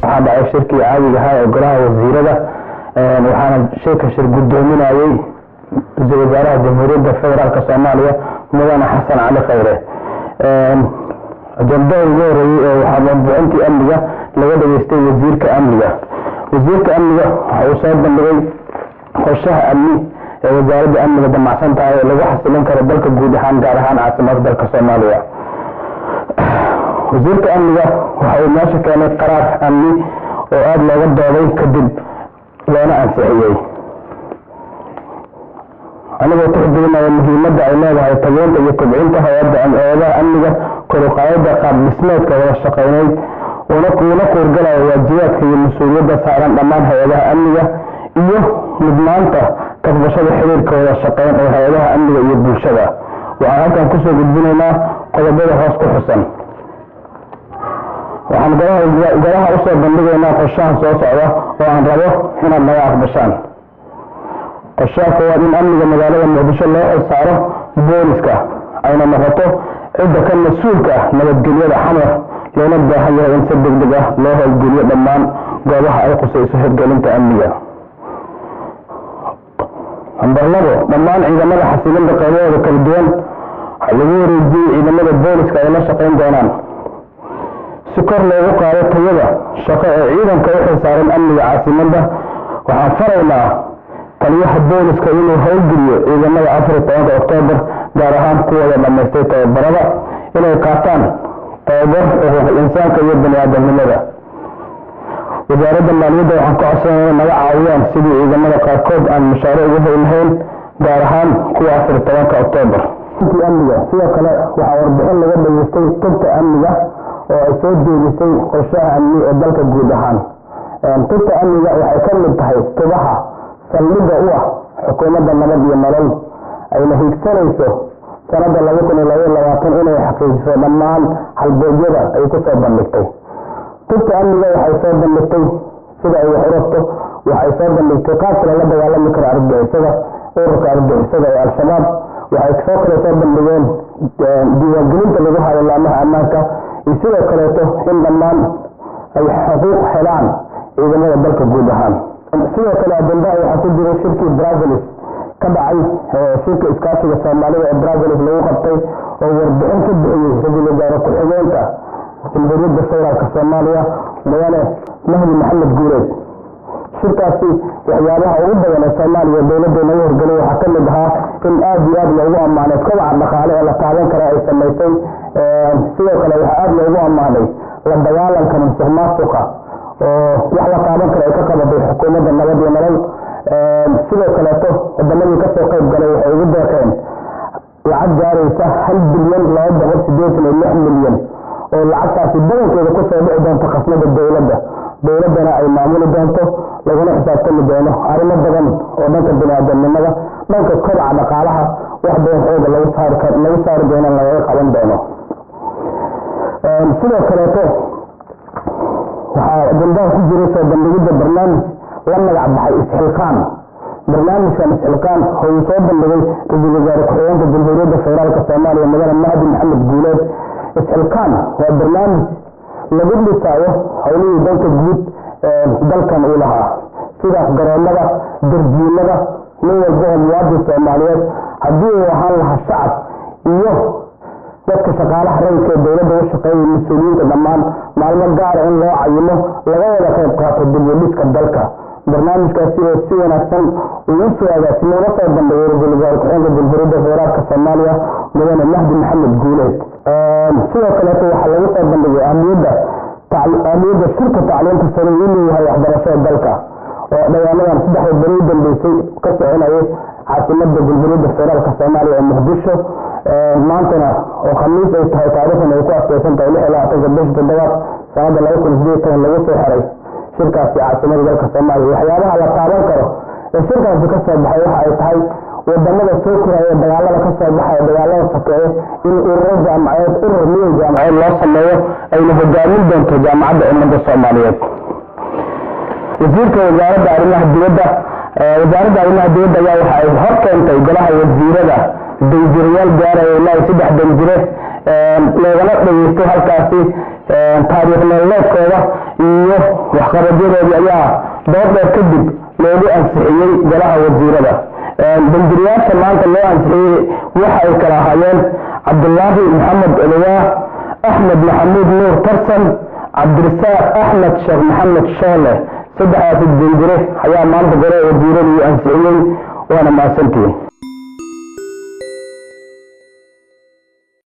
waxaa dhacay shirkii caadiga ahaa ee golaha wasiirada waxaana shirka shir gudoominayay ra-iisul wasaaraha jamhuuriyadda federaalka Soomaaliya mudane Xasan Cali Khayre ajandada ugu horeeyay waxaa mabduucintii amniga laga dhageystay wasiirka amniga waxa uu soo bandhigay qorshaha amni ee wasaaradda amniga damacsan tahay ee lagu xasilin karo dalka guud ahaan gaar ahaan caasimadda dalka Soomaaliya wasiirka amniga waxa uu meesha keenay qaraar amni oo aad looga dooday kadib loona ansixiyay anigoo tixgelinaya muhiimadda ay leedahay tageynta iyo kobcinta hay'adaha amniga kor u qaadida qaab dhismeedka wada shaqeyneed una kuurgalaya waajibaadka iyo mas-uuliyadda saaran dhammaan hay'adaha amniga iyo mudnaanta kasbashada xiriirka wada shaqeyn ee hay'adaha amniga iyo bulshada waxaan halkan kusoo gudbinaynaa qodobada hoos ku xusan waxaan golaha usoo bandhigaynaa qorshahan soo socda oo aan rabo inaad naga aqbashaan qorshaha koowaad in amniga magaalada Muqdisho loo xilsaaro booliska ayna noqoto cidda ka mas'uulka ah nabadgelyada xamar loona baahan yahay in si degdeg ah loo howlgeliyo dhammaan goobaha ay khusayso hirgelinta amniga ambarlabo dhammaan ciidamada xasilinta qaybahooda kala duwan waxaa lagu wareejiyey ciidamada booliska ay la shaqeyn doonaan si kor loogu qaado tayada shaqo ee ciidanka u xilsaaran amniga caasimadda waxaan faraynaa taliyaha booliska inuu howlgeliyo ciidamada 14 Oktoobar gaar ahaan kuwada dhamaystay tababarada inay qaataan tababar xuquuqul insaanka iyo bani'aadamnimada wasaaradda maaliyadda waxaan ka codsanaynaa naga caawiyaan sidii ciidamada qaarkood aan mushaariic ugu heli lahayn gaar ahaan kuwa 14 Oktoobar amniga sidoo kale waxaa warbixin laga dhageystay tubta amniga oo ay soo jeedisay qorshaha amni ee dalka guud ahaan tubta amniga waxay ka mid tahay tubaha saldhigga u ah xukuumadda nabad iyo nolol ayna higsanayso sanadda 2022 inay xaqiijiso dhammaan halbeegyada ay ku soo bandhigtay tubta amniga waxay soo bandhigtay sida ay wax u rabto waxay soo bandhigtay qaabka lala dagaalami karo argagixisada ururka argagixisada ee al-shabaab waxay soo bandhigeen diiwaangelinta lagu hayo laamaha ammaanka iyo sidoo kaleeto in dhammaan ay xuquuq helaan ciidamada dalka guud ahaan sidoo kale ajandaha waxaa ku jiray shirkii Brazil ka dhacay shirka iskaashiga Soomaalida ee Brazil lagu qabtay oo warbixin ka bixiyay ra'iisul wasaare ku-xigeenka jamhuuriyadda federaalka Soomaaliya mudane Mahdi Maxamed Guuleed shirkaasi waxyaabaha ugu badan ee Soomaaliya dawladda lagu horgalay waxaa ka mid ahaa in aad iyo aad loogu ammaanay kobaca dhaqaale ee la taaban karo ay samaysay sidoo kale waxaa aad loogu ammaanay la dagaalanka musuqmaasuqa oo wax la taaban karo ay ka qabatay xukuumadda nabad iyo nolol sidoo kaleeto wadamadii ka soo qayb galay waxay ugu deeqeen lacag gaaraysa 1 bilyan 286 milyan oo lacagtaasi badankeeda ku soo dhici doonto khasnada dawladdana ay maamuli doonto laguna xisaabtami doono arrimo badan oo dhanka bini'aadanimada dhanka kobaca dhaqaalaha wax badan xooga lagu saari doono laga qaban doono sidoo kaleeto waxaa ajandaha ku jiray soo bandhigidda barnaamij la magac baxay isxilqaan barnaamijkan isxilqaan oo soo bandhigay ra'iisul wasaare ku-xigeenka jamhuuriyadda federaalka Soomaaliya mudane Mahdi Maxamed Guuleed isxilqaan waa barnaamij lagu dhisayo howlihii dalka guud dalkan uu lahaa sida garoomada darjiinada nin walba oo muwaadin Soomaaliyeed haddii uu ahaan lahaa shacab iyo dadka shaqaalaha rayidka ee dawladda u shaqeeya mas-uuliyiinta dhammaan maalmo gaara in loo cayimo laga wada qayb qaato dib u dhiska dalka barnaamijkaasi oo si wanaagsan uu soo agaasimay una soo bandhigay ra'iisul wasaare ku-xigeenka jamhuuriyadda federaalka Soomaaliya mudane Mahdi Maxamed Guuleed sidoo kaleeto waxaa lagu soo bandhigay ahmiyadda shirka tacliinta sare inuu yahay waxbarashada dalka oo dhawaanadan 3 beri dambeysay ka soconayay caasimadda jamhuuriyadda federaalka Soomaaliya ee Muqdisho maantana oo khamiis ay tahay taariikhdan ay ku aasaysan tahay 26 bisha toddobaad sanadda 2018 lagu soo xiray shirkaasi caasimadda dalka Soomaaliya waxyaabaha la taaban karo ee shirkaasi ka soo baxay waxa ay tahay wadamada soo koraya dagaalada ka soo baxay dagaalada sokeeye in urur jaamacadeed loo sameeyo ayna hogaamin doonto jaamacadda ummadda Soomaaliyeed wasiirka wasaaradda arrimaha dibadda ayaa waxa ay hor keentay golaha wasiirada danjirayaal gaaraya ilaa 3 danjire loogana dhageystay halkaasi taariikh nololeedkooda iyo waxqabadyadoodii ayaa dood dheer kadib loogu ansixiyey golaha wasiirada. Danjirayaasha maanta loo ansixiyey waxa ay kala ahaayeen Cabdullaahi Maxamed Elwaa, Axmed Maxamuud Nuur Tarsan, Cabdirasaaq Axmed Sheekh Maxamed Shoole. saddexdaas danjire ayaa maanta golaha wasiirada ansixiyey. waana mahadsantihiin.